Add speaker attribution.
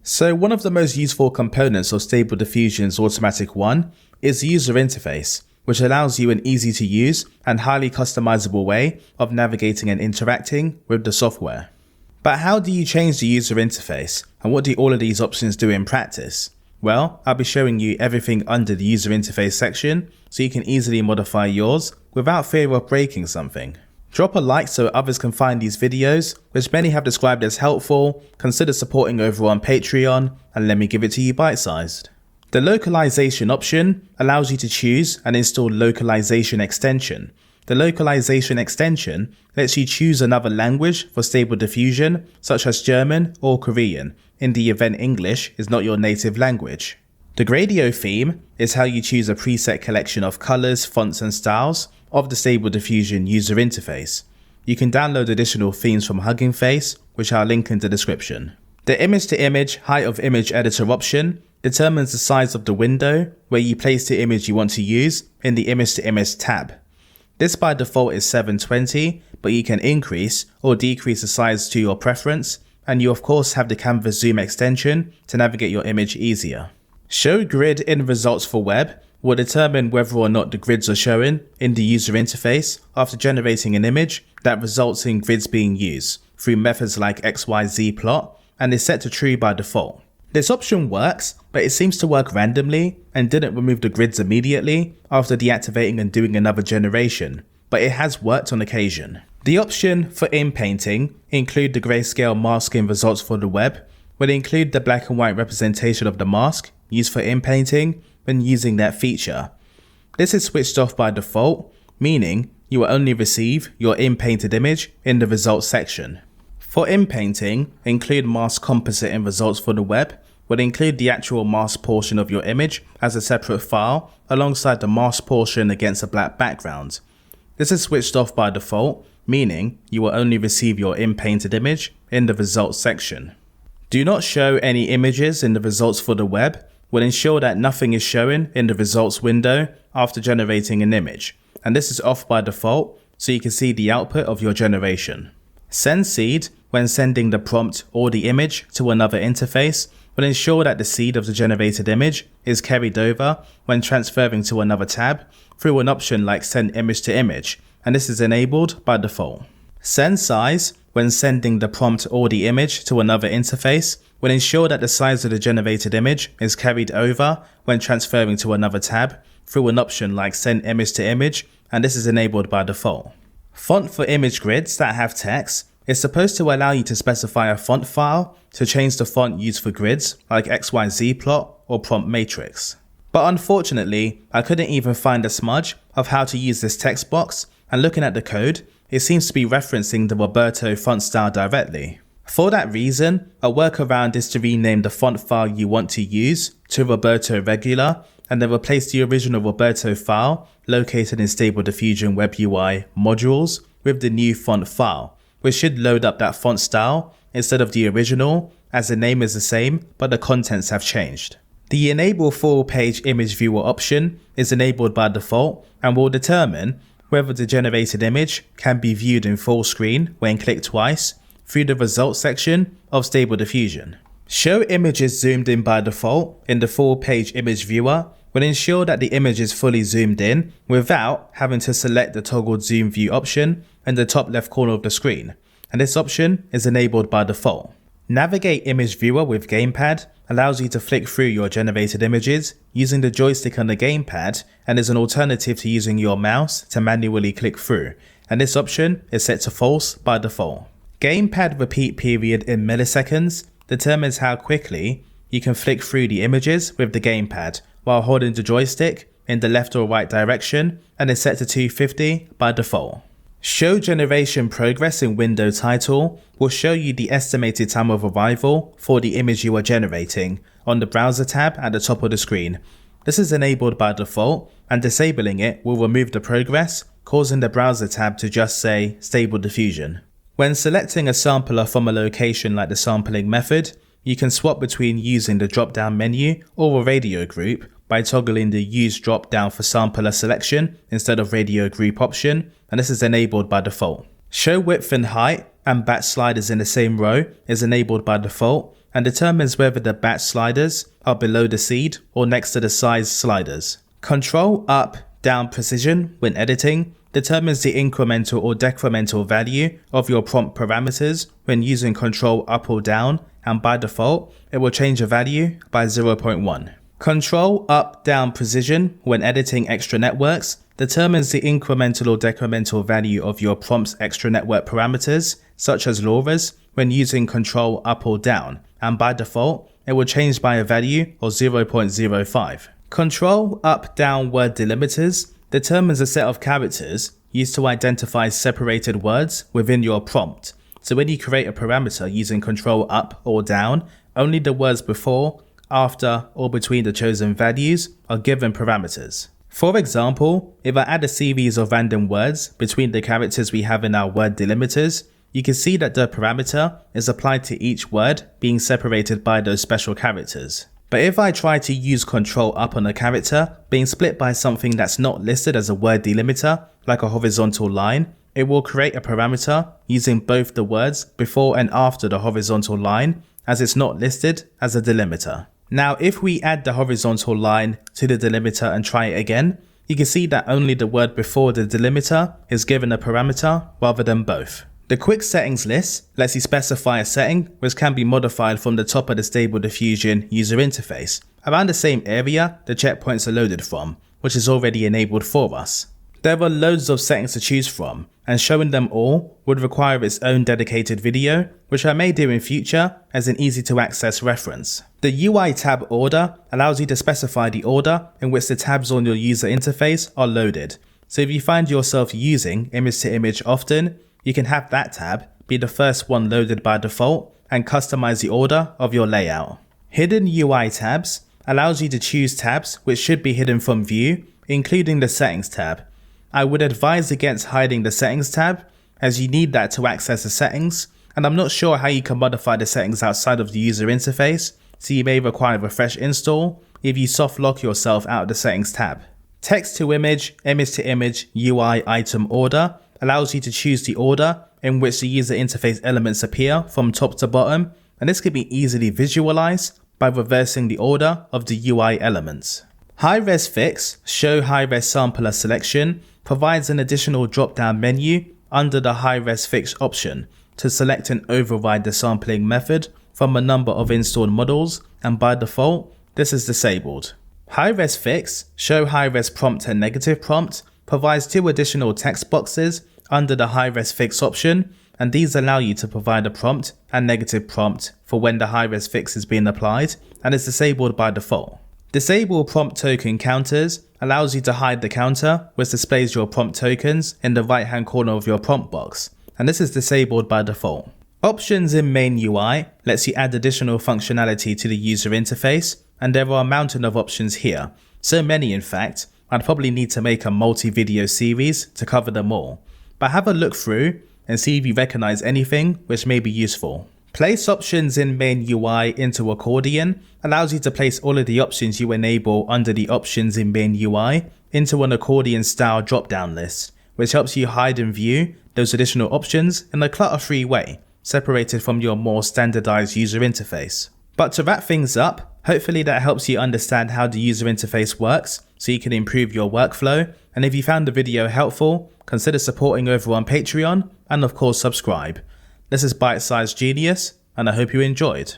Speaker 1: So one of the most useful components of Stable Diffusion's Automatic 1 is the user interface, which allows you an easy to use and highly customizable way of navigating and interacting with the software. But how do you change the user interface, and what do all of these options do in practice? Well, I'll be showing you everything under the user interface section so you can easily modify yours without fear of breaking something. Drop a like so others can find these videos, which many have described as helpful. Consider supporting over on Patreon, and let me give it to you bite-sized. The localization option allows you to choose and install localization extension. The localization extension lets you choose another language for Stable Diffusion, such as German or Korean, in the event English is not your native language. The Gradio Theme is how you choose a preset collection of colors, fonts and styles of the Stable Diffusion user interface. You can download additional themes from Hugging Face, which I'll link in the description. The image-to-image height of image editor option determines the size of the window where you place the image you want to use in the image-to-image tab. This by default is 720, but you can increase or decrease the size to your preference, and you of course have the canvas zoom extension to navigate your image easier. Show grid in results for web will determine whether or not the grids are shown in the user interface after generating an image that results in grids being used through methods like XYZ plot, and is set to true by default. This option works, but it seems to work randomly and didn't remove the grids immediately after deactivating and doing another generation, but it has worked on occasion. The option for inpainting include the grayscale masking results for the web, will include the black and white representation of the mask used for inpainting when using that feature. This is switched off by default, meaning you will only receive your inpainted image in the results section. For inpainting, include mask composite in results for the web, will include the actual mask portion of your image as a separate file alongside the mask portion against a black background. This is switched off by default, meaning you will only receive your inpainted image in the results section. Do not show any images in the results for the web will ensure that nothing is shown in the results window after generating an image, and this is off by default so you can see the output of your generation. Send seed when sending the prompt or the image to another interface will ensure that the seed of the generated image is carried over when transferring to another tab through an option like send image to image, and this is enabled by default. Send size when sending the prompt or the image to another interface will ensure that the size of the generated image is carried over when transferring to another tab through an option like send image to image, and this is enabled by default. Font for image grids that have text is supposed to allow you to specify a font file to change the font used for grids like XYZ plot or prompt matrix. But unfortunately, I couldn't even find a smudge of how to use this text box, and looking at the code, it seems to be referencing the Roberto font style directly. For that reason, a workaround is to rename the font file you want to use to Roberto Regular, and then replace the original Roberto file located in Stable Diffusion Web UI modules with the new font file, which should load up that font style instead of the original, as the name is the same but the contents have changed. The Enable Full Page Image Viewer option is enabled by default and will determine whether the generated image can be viewed in full screen when clicked twice through the results section of Stable Diffusion. Show images zoomed in by default in the full page image viewer will ensure that the image is fully zoomed in without having to select the toggled zoom view option in the top left corner of the screen, and this option is enabled by default. Navigate Image Viewer with Gamepad allows you to flick through your generated images using the joystick on the gamepad, and is an alternative to using your mouse to manually click through, and this option is set to false by default. Gamepad repeat period in milliseconds determines how quickly you can flick through the images with the gamepad while holding the joystick in the left or right direction, and is set to 250 by default. Show generation progress in window title will show you the estimated time of arrival for the image you are generating on the browser tab at the top of the screen. This is enabled by default, and disabling it will remove the progress, causing the browser tab to just say Stable Diffusion. When selecting a sampler from a location like the sampling method, you can swap between using the drop-down menu or a radio group by toggling the Use Dropdown For Sampler selection instead of radio group option, and this is enabled by default. Show width and height and batch sliders in the same row is enabled by default, and determines whether the batch sliders are below the seed or next to the size sliders. Control Up Down Precision when editing determines the incremental or decremental value of your prompt parameters when using Control Up or Down, and by default it will change the value by 0.1. Control Up Down Precision when editing extra networks determines the incremental or decremental value of your prompt's extra network parameters, such as LORAs, when using Control Up or Down, and by default it will change by a value of 0.05. Control Up Down Word Delimiters determines a set of characters used to identify separated words within your prompt. So when you create a parameter using Control Up or Down, only the words before, after, or between the chosen values are given parameters. For example, if I add a series of random words between the characters we have in our word delimiters, you can see that the parameter is applied to each word being separated by those special characters. But if I try to use Control Up on a character being split by something that's not listed as a word delimiter, like a horizontal line, it will create a parameter using both the words before and after the horizontal line, as it's not listed as a delimiter. Now if we add the horizontal line to the delimiter and try it again, you can see that only the word before the delimiter is given a parameter rather than both. The quick settings list lets you specify a setting which can be modified from the top of the Stable Diffusion user interface, around the same area the checkpoints are loaded from, which is already enabled for us. There are loads of settings to choose from, and showing them all would require its own dedicated video, which I may do in future as an easy to access reference. The UI tab order allows you to specify the order in which the tabs on your user interface are loaded. So if you find yourself using image to image often, you can have that tab be the first one loaded by default and customize the order of your layout. Hidden UI tabs allows you to choose tabs which should be hidden from view, including the settings tab. I would advise against hiding the settings tab, as you need that to access the settings, and I'm not sure how you can modify the settings outside of the user interface, so you may require a fresh install if you soft lock yourself out of the settings tab. Text to image, image to image UI item order allows you to choose the order in which the user interface elements appear from top to bottom, and this can be easily visualized by reversing the order of the UI elements. High-Res Fix Show High-Res Sampler selection provides an additional drop-down menu under the High-Res Fix option to select and override the sampling method from a number of installed models, and by default this is disabled. High-Res Fix Show High-Res Prompt and Negative Prompt provides two additional text boxes under the High-Res Fix option, and these allow you to provide a prompt and negative prompt for when the High-Res Fix is being applied, and is disabled by default. Disable Prompt Token Counters allows you to hide the counter which displays your prompt tokens in the right hand corner of your prompt box, and this is disabled by default. Options in Main UI lets you add additional functionality to the user interface, and there are a mountain of options here, so many in fact, I'd probably need to make a multi-video series to cover them all, but have a look through and see if you recognize anything which may be useful. Place options in Main UI into Accordion allows you to place all of the options you enable under the options in Main UI into an accordion style drop-down list, which helps you hide and view those additional options in a clutter-free way, separated from your more standardized user interface. But to wrap things up, hopefully that helps you understand how the user interface works so you can improve your workflow, and if you found the video helpful, consider supporting over on Patreon, and of course subscribe. This is Bite Size Genius, and I hope you enjoyed.